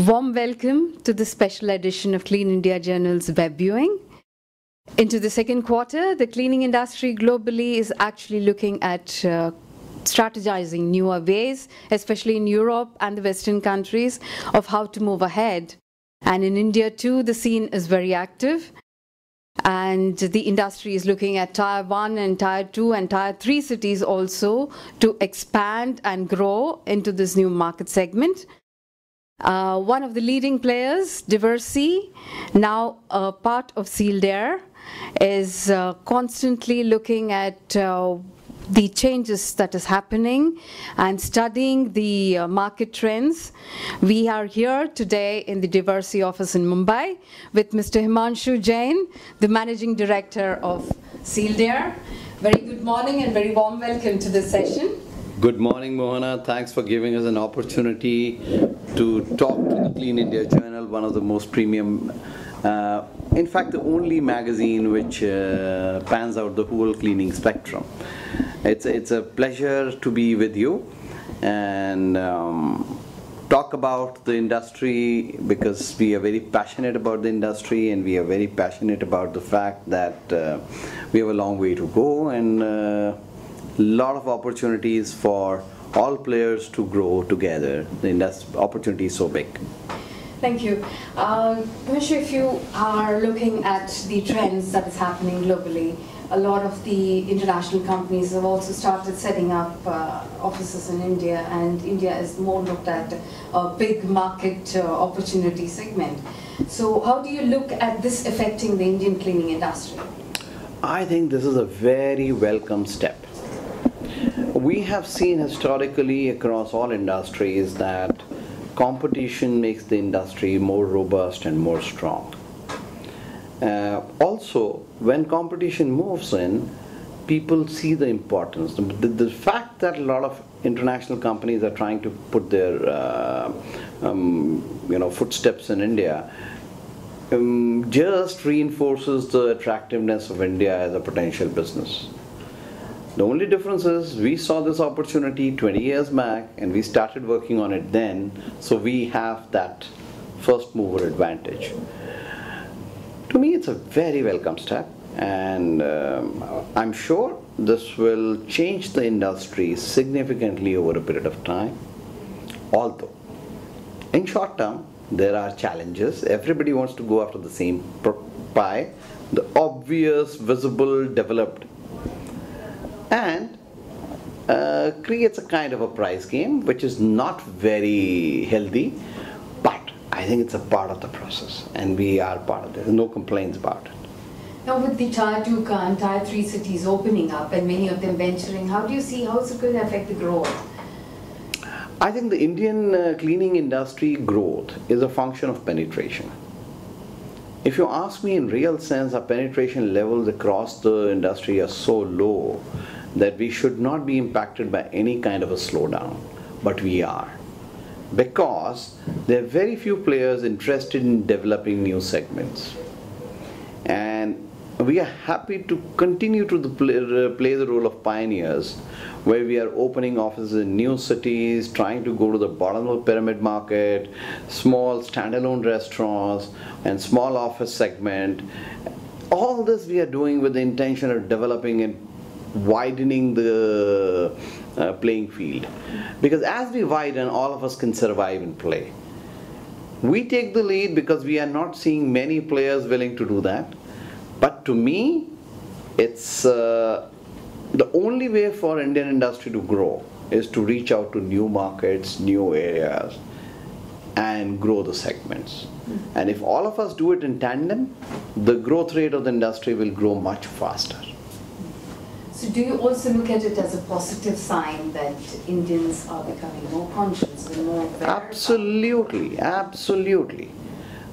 Warm welcome to the special edition of Clean India Journal's web viewing. Into the second quarter, the cleaning industry globally is actually looking at strategizing newer ways, especially in Europe and the Western countries, of how to move ahead. And in India too, the scene is very active. And the industry is looking at Tier 1 and Tier 2 and Tier 3 cities also to expand and grow into this new market segment. One of the leading players, Diversey, now a part of Sealed Air, is constantly looking at the changes that is happening and studying the market trends. We are here today in the Diversey office in Mumbai with Mr. Himanshu Jain, the Managing Director of Sealed Air. Very good morning and very warm welcome to this session. Good morning, Mohana. Thanks for giving us an opportunity to talk to the Clean India Journal, one of the most premium, in fact, the only magazine which pans out the whole cleaning spectrum. It's a pleasure to be with you and talk about the industry, because we are very passionate about the industry and we are very passionate about the fact that we have a long way to go and lot of opportunities for all players to grow together. The industry opportunity is so big. Thank you. Himanshu, if you are looking at the trends that is happening globally, a lot of the international companies have also started setting up offices in India, and India is more looked at a big market opportunity segment. So how do you look at this affecting the Indian cleaning industry? I think this is a very welcome step. We have seen historically across all industries that competition makes the industry more robust and more strong. Also, when competition moves in, people see the importance. The fact that a lot of international companies are trying to put their footsteps in India just reinforces the attractiveness of India as a potential business. The only difference is we saw this opportunity 20 years back and we started working on it then, so we have that first mover advantage. To me, it's a very welcome step, and I'm sure this will change the industry significantly over a period of time. Although, in short term, there are challenges. Everybody wants to go after the same pie, the obvious, visible, developed, and creates a kind of a price game which is not very healthy, but I think it's a part of the process and we are part of it. There's no complaints about it. Now with the Tier 2 and Tier 3 cities opening up and many of them venturing, how do you see how is it going to affect the growth? I think the Indian cleaning industry growth is a function of penetration. If you ask me in real sense, our penetration levels across the industry are so low that we should not be impacted by any kind of a slowdown, but we are, because there are very few players interested in developing new segments, and we are happy to continue to play the role of pioneers, where we are opening offices in new cities, trying to go to the bottom of the pyramid market, small standalone restaurants and small office segment. All this we are doing with the intention of developing and widening the playing field, because as we widen, all of us can survive and play. We take the lead because we are not seeing many players willing to do that, but to me it's the only way for Indian industry to grow is to reach out to new markets, new areas, and grow the segments. And if all of us do it in tandem, the growth rate of the industry will grow much faster. So do you also look at it as a positive sign that Indians are becoming more conscious and more aware? Absolutely, absolutely.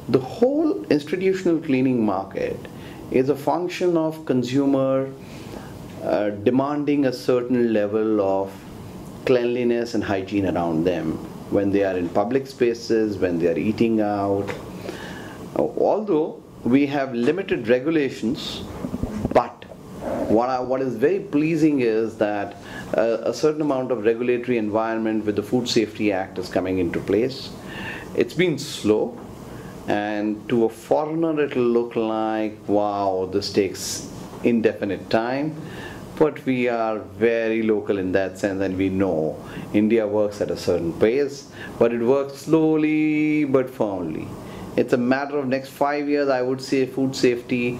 The whole institutional cleaning market is a function of consumer demanding a certain level of cleanliness and hygiene around them when they are in public spaces, when they are eating out. Although we have limited regulations, but what is very pleasing is that a certain amount of regulatory environment with the Food Safety Act is coming into place. It's been slow, and to a foreigner it'll look like, wow, this takes indefinite time. But we are very local in that sense, and we know India works at a certain pace, but it works slowly but firmly. It's a matter of next 5 years, I would say food safety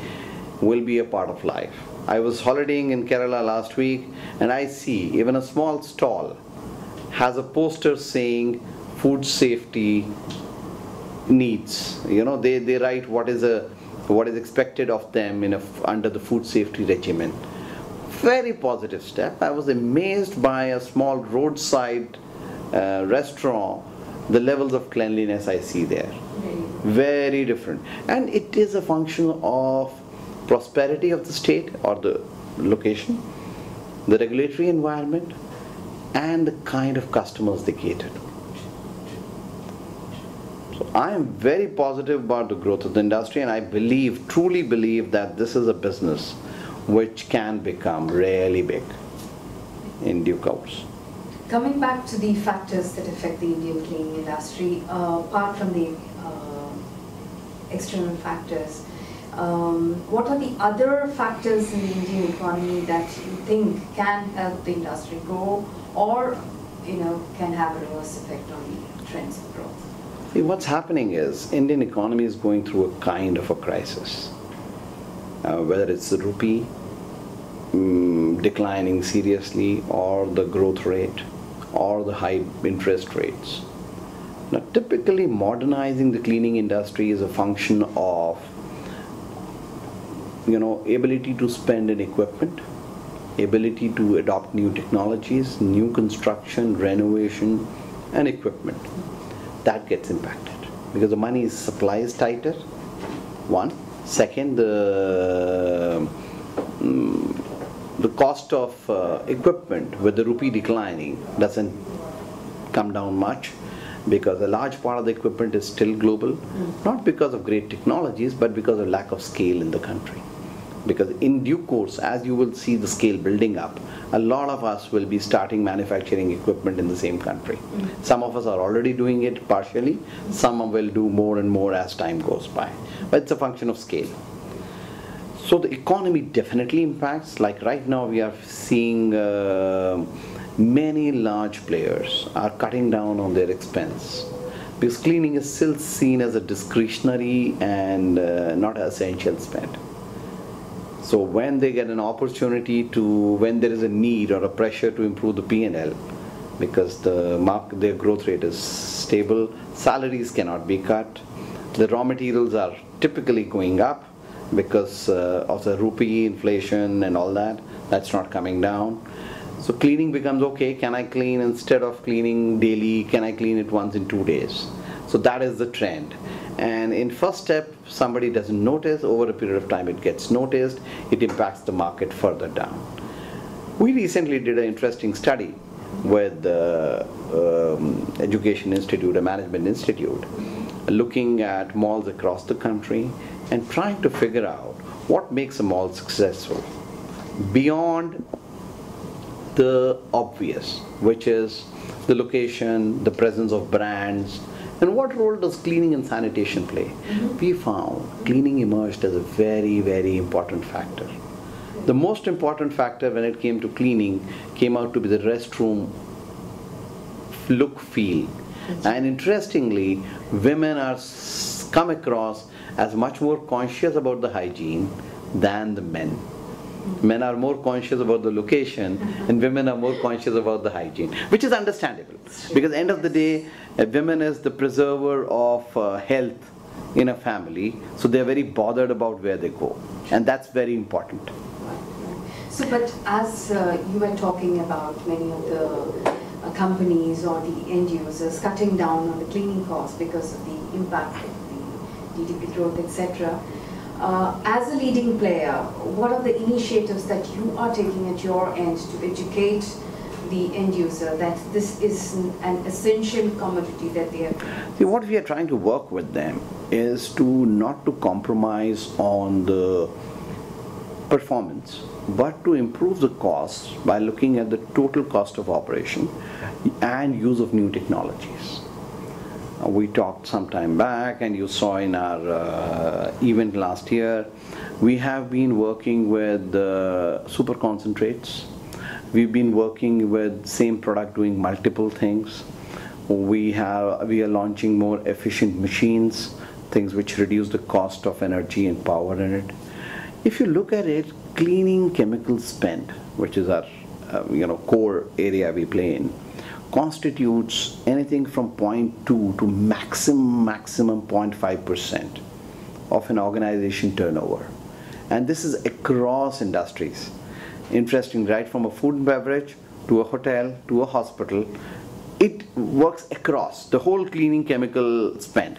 will be a part of life. I was holidaying in Kerala last week, and I see even a small stall has a poster saying food safety needs. You know, they write what is expected of them under the food safety regimen. Very positive step. I was amazed by a small roadside restaurant, the levels of cleanliness I see there. Very different. And it is a function of prosperity of the state or the location, the regulatory environment, and the kind of customers they cater to. So I am very positive about the growth of the industry, and I truly believe that this is a business which can become really big in due course. Coming back to the factors that affect the Indian cleaning industry, apart from the external factors, what are the other factors in the Indian economy that you think can help the industry grow, or can have a reverse effect on the trends of growth? See, what's happening is Indian economy is going through a kind of a crisis. Whether it's the rupee declining seriously, or the growth rate, or the high interest rates. Now, typically modernizing the cleaning industry is a function of ability to spend in equipment, ability to adopt new technologies, new construction, renovation, and equipment. That gets impacted because the supply is tighter. One. Second, the cost of equipment with the rupee declining doesn't come down much, because a large part of the equipment is still global, not because of great technologies, but because of lack of scale in the country. Because in due course, as you will see the scale building up, a lot of us will be starting manufacturing equipment in the same country. Some of us are already doing it partially, some will do more and more as time goes by. But it's a function of scale. So the economy definitely impacts. Like right now we are seeing many large players are cutting down on their expense, because cleaning is still seen as a discretionary and not an essential spend. So when they get an opportunity when there is a need or a pressure to improve the P&L, because their growth rate is stable, salaries cannot be cut, the raw materials are typically going up because of the rupee inflation and all that, that's not coming down. So cleaning becomes, okay, can I clean, instead of cleaning daily, can I clean it once in 2 days? So that is the trend. And in first step, somebody doesn't notice, over a period of time it gets noticed, it impacts the market further down. We recently did an interesting study with the Education Institute, a management institute, looking at malls across the country and trying to figure out what makes a mall successful beyond the obvious, which is the location, the presence of brands, and what role does cleaning and sanitation play? We found cleaning emerged as a very, very important factor. The most important factor when it came to cleaning came out to be the restroom look, feel. And interestingly, women are come across as much more conscious about the hygiene than the men. Men are more conscious about the location, and women are more conscious about the hygiene, which is understandable, because at the end of the day, a woman is the preserver of health in a family, so they're very bothered about where they go, and that's very important. So, but as you were talking about many of the companies or the end users cutting down on the cleaning costs because of the impact of the GDP growth, etc. As a leading player, what are the initiatives that you are taking at your end to educate the end user that this is an essential commodity that they have? See, what we are trying to work with them is not to compromise on the performance, but to improve the costs by looking at the total cost of operation and use of new technologies. We talked some time back, and you saw in our event last year, we have been working with super concentrates. We've been working with same product doing multiple things. We are launching more efficient machines, things which reduce the cost of energy and power in it. If you look at it, cleaning chemical spend, which is our core area we play in, constitutes anything from 0.2 to maximum 0.5% of an organization turnover. And this is across industries. Interesting, right from a food and beverage to a hotel to a hospital, it works across the whole cleaning chemical spend.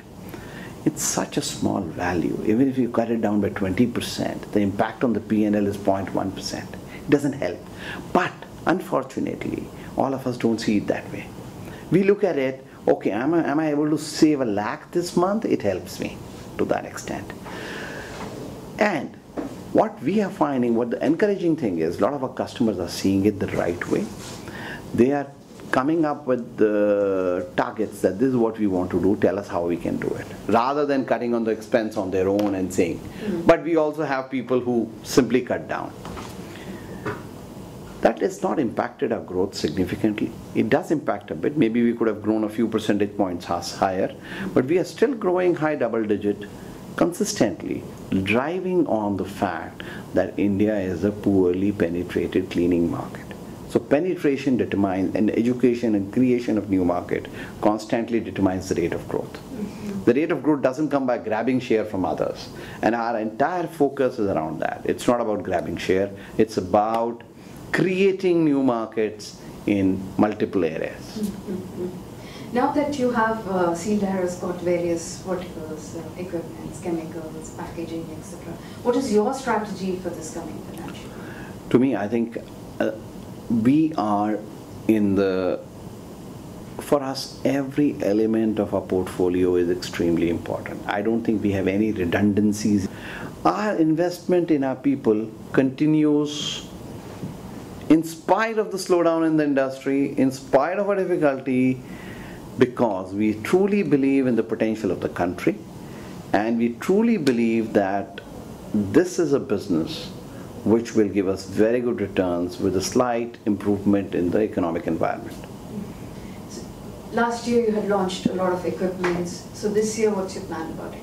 It's such a small value. Even if you cut it down by 20%, the impact on the P&L is 0.1%. It doesn't help. But unfortunately, all of us don't see it that way. We look at it, okay, am I able to save $1 lakh this month? It helps me to that extent. And what we are finding, what the encouraging thing is, a lot of our customers are seeing it the right way. They are coming up with the targets that this is what we want to do, tell us how we can do it, rather than cutting on the expense on their own and saying. But we also have people who simply cut down. That has not impacted our growth significantly. It does impact a bit. Maybe we could have grown a few percentage points higher, but we are still growing high double digit consistently, driving on the fact that India is a poorly penetrated cleaning market. So penetration determines, and education and creation of new market constantly determines the rate of growth. The rate of growth doesn't come by grabbing share from others. And our entire focus is around that. It's not about grabbing share. It's about creating new markets in multiple areas. Now that you have, Sealed Air has got various verticals, equipments, chemicals, packaging, etc. What is your strategy for this coming financial year? To me, I think we are for us, every element of our portfolio is extremely important. I don't think we have any redundancies. Our investment in our people continues in spite of the slowdown in the industry, in spite of our difficulty, because we truly believe in the potential of the country, and we truly believe that this is a business which will give us very good returns with a slight improvement in the economic environment. So last year you had launched a lot of equipment. So this year, what's your plan about it?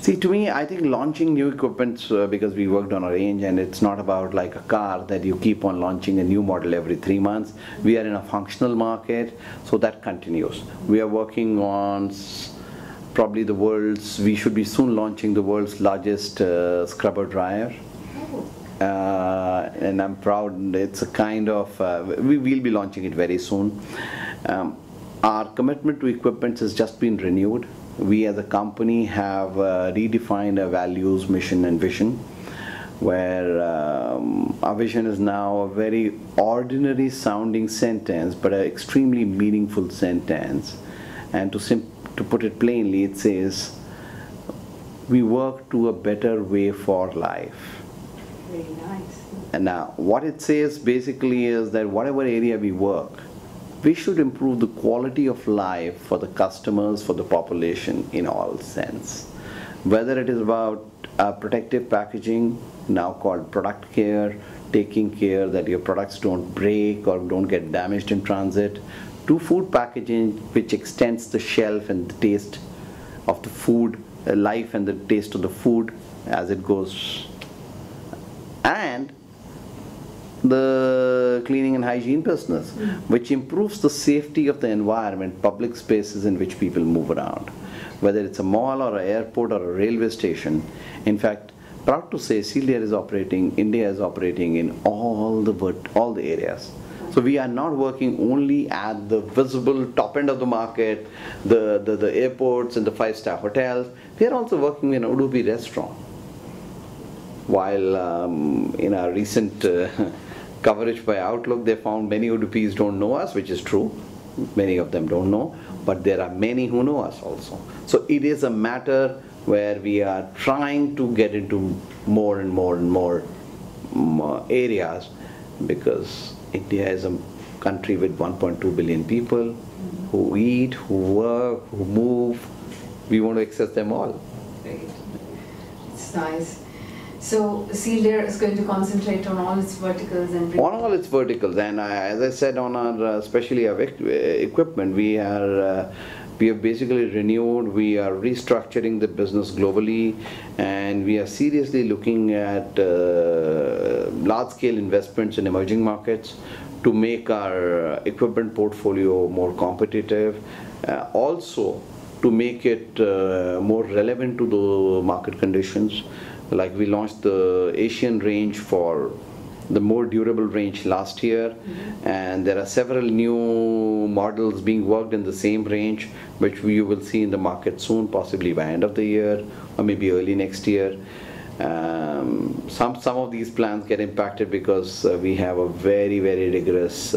See, to me, I think launching new equipment, because we worked on a range, and it's not about like a car that you keep on launching a new model every 3 months. We are in a functional market, so that continues. We are working on probably we should be soon launching the world's largest scrubber dryer. And I'm proud, it's a kind of, we will be launching it very soon. Our commitment to equipment has just been renewed. We as a company have redefined our values, mission and vision, where our vision is now a very ordinary sounding sentence, but an extremely meaningful sentence. And to put it plainly, it says, we work to a better way for life. Very nice. And now, what it says basically is that whatever area we work, we should improve the quality of life for the customers, for the population in all sense. Whether it is about protective packaging, now called product care, taking care that your products don't break or don't get damaged in transit, to food packaging, which extends the shelf and the taste of the food, life and the taste of the food as it goes, and the cleaning and hygiene business, which improves the safety of the environment, public spaces in which people move around, whether it's a mall or an airport or a railway station. In fact, proud to say, Sealed Air is operating, India is operating in all the areas. So we are not working only at the visible top end of the market, the airports and the 5-star hotels. We are also working in an Udupi restaurant. While in our recent coverage by Outlook, they found many Udupis don't know us, which is true. Many of them don't know, but there are many who know us also. So it is a matter where we are trying to get into more and more areas, because India is a country with 1.2 billion people. who eat, who work, who move. We want to access them all. Great. It's nice. So Sealed Air is going to concentrate on all its verticals and on all its verticals, and as I said, on our especially our equipment, we have basically renewed. We are restructuring the business globally, and we are seriously looking at large-scale investments in emerging markets to make our equipment portfolio more competitive. Also, to make it more relevant to the market conditions. Like we launched the Asian range for the more durable range last year, and there are several new models being worked in the same range, which you will see in the market soon, possibly by end of the year or maybe early next year. Some of these plans get impacted because we have a very rigorous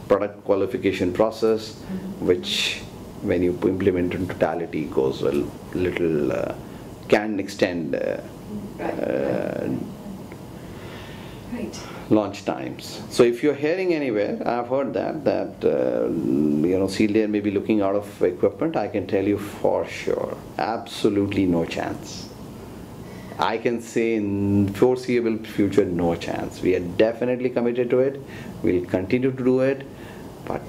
product qualification process, which when you implement in totality goes a little can extend launch times. So if you're hearing anywhere, I've heard that Sealed Air may be looking out of equipment. I can tell you for sure, absolutely no chance. I can say in foreseeable future, no chance. We are definitely committed to it. We'll continue to do it, but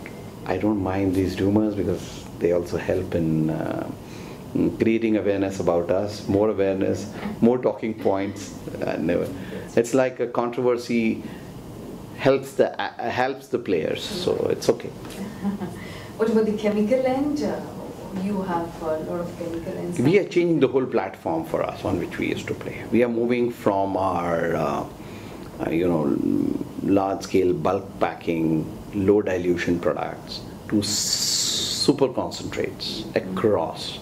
I don't mind these rumors because they also help in creating awareness about us, more awareness, more talking points. It's like a controversy helps the players, so it's okay. What about the chemical end? You have a lot of chemical ends. We are changing the whole platform for us on which we used to play. We are moving from our large-scale bulk packing, low dilution products to super concentrates across.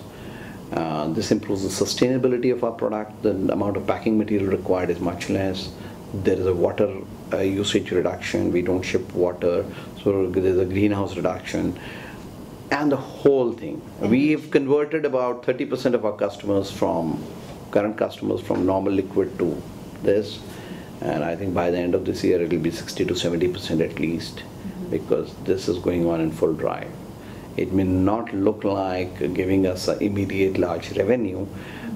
This improves the sustainability of our product. The amount of packing material required is much less. There is a water usage reduction. We don't ship water, so there's a greenhouse reduction. And the whole thing. We've converted about 30% of our current customers from normal liquid to this. And I think by the end of this year, it will be 60 to 70% at least, because this is going on in full drive. It may not look like giving us an immediate large revenue,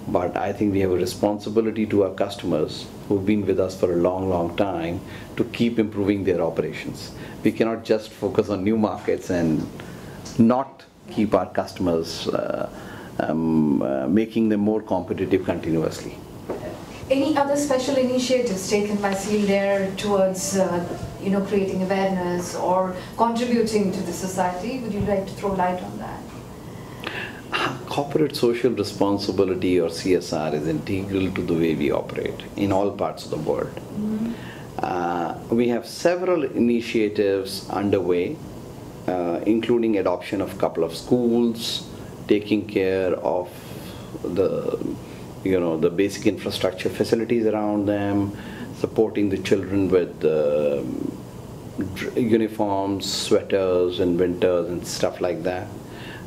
but I think we have a responsibility to our customers who've been with us for a long time to keep improving their operations. We cannot just focus on new markets and not keep our customers, making them more competitive continuously. Any other special initiatives taken by Sealed Air towards creating awareness or contributing to the society? Would you like to throw light on that? Corporate social responsibility, or CSR, is integral to the way we operate in all parts of the world. We have several initiatives underway, including adoption of a couple of schools, taking care of the basic infrastructure facilities around them, supporting the children with uniforms, sweaters in winters and stuff like that.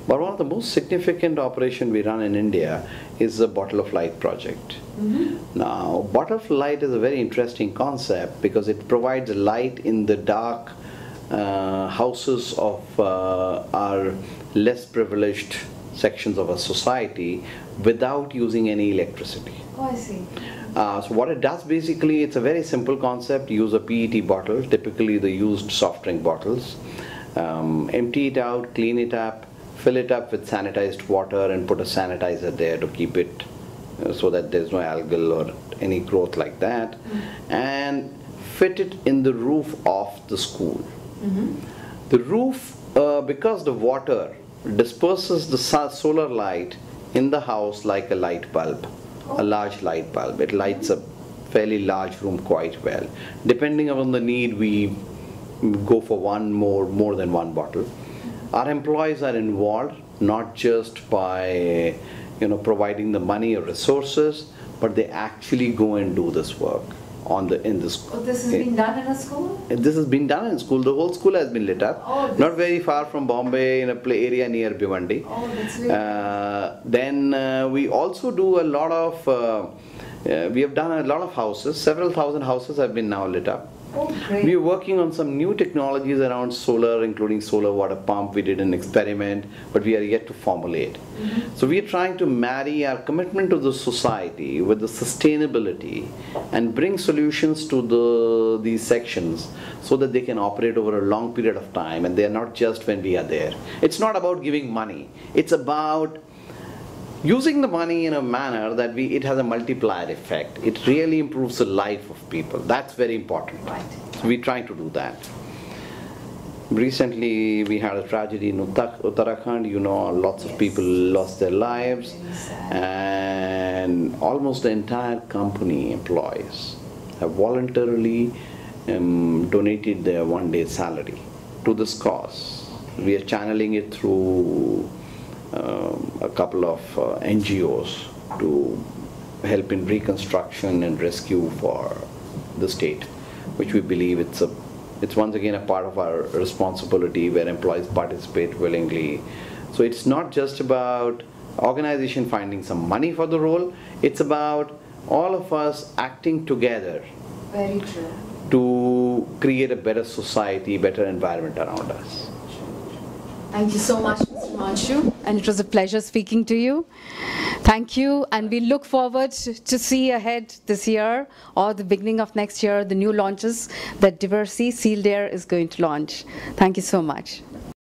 But one of the most significant operations we run in India is the Bottle of Light project. Now, Bottle of Light is a very interesting concept because it provides light in the dark houses of our less privileged sections of our society without using any electricity. Oh, I see. So what it does basically, it's a very simple concept. Use a PET bottle, typically the used soft drink bottles, empty it out, clean it up, fill it up with sanitized water and put a sanitizer there to keep it so that there's no algal or any growth like that, and fit it in the roof of the school. The roof, because the water disperses the solar light in the house like a light bulb, a large light bulb. It lights a fairly large room quite well. Depending on the need, we go for more than one bottle. Our employees are involved not just by providing the money or resources, but they actually go and do this work in the school. Oh, this has been done in a school? This has been done in school. The whole school has been lit up. Oh, not very far from Bombay, in a area near Bhiwandi. Oh, that's really Then we also do a lot of, we have done a lot of houses. Several thousand houses have been now lit up. Oh, great. We are working on some new technologies around solar, including solar water pump. We did an experiment, but we are yet to formulate. So we are trying to marry our commitment to the society with the sustainability and bring solutions to these sections so that they can operate over a long period of time, and they are not just when we are there. It's not about giving money. It's about using the money in a manner that it has a multiplier effect. It really improves the life of people. That's very important. Right. So we're trying to do that. Recently, we had a tragedy in Uttarakhand. You know, lots of people lost their lives, and almost the entire company employees have voluntarily donated their one-day salary to this cause. We are channeling it through a couple of NGOs to help in reconstruction and rescue for the state, which we believe it's once again a part of our responsibility where employees participate willingly. So it's not just about organization finding some money for the role, it's about all of us acting together. Very true. To create a better society, better environment around us. Thank you so much, Mr. Himanshu, and it was a pleasure speaking to you. Thank you, and we look forward to see ahead this year or the beginning of next year the new launches that Diversey Sealed Air is going to launch. Thank you so much.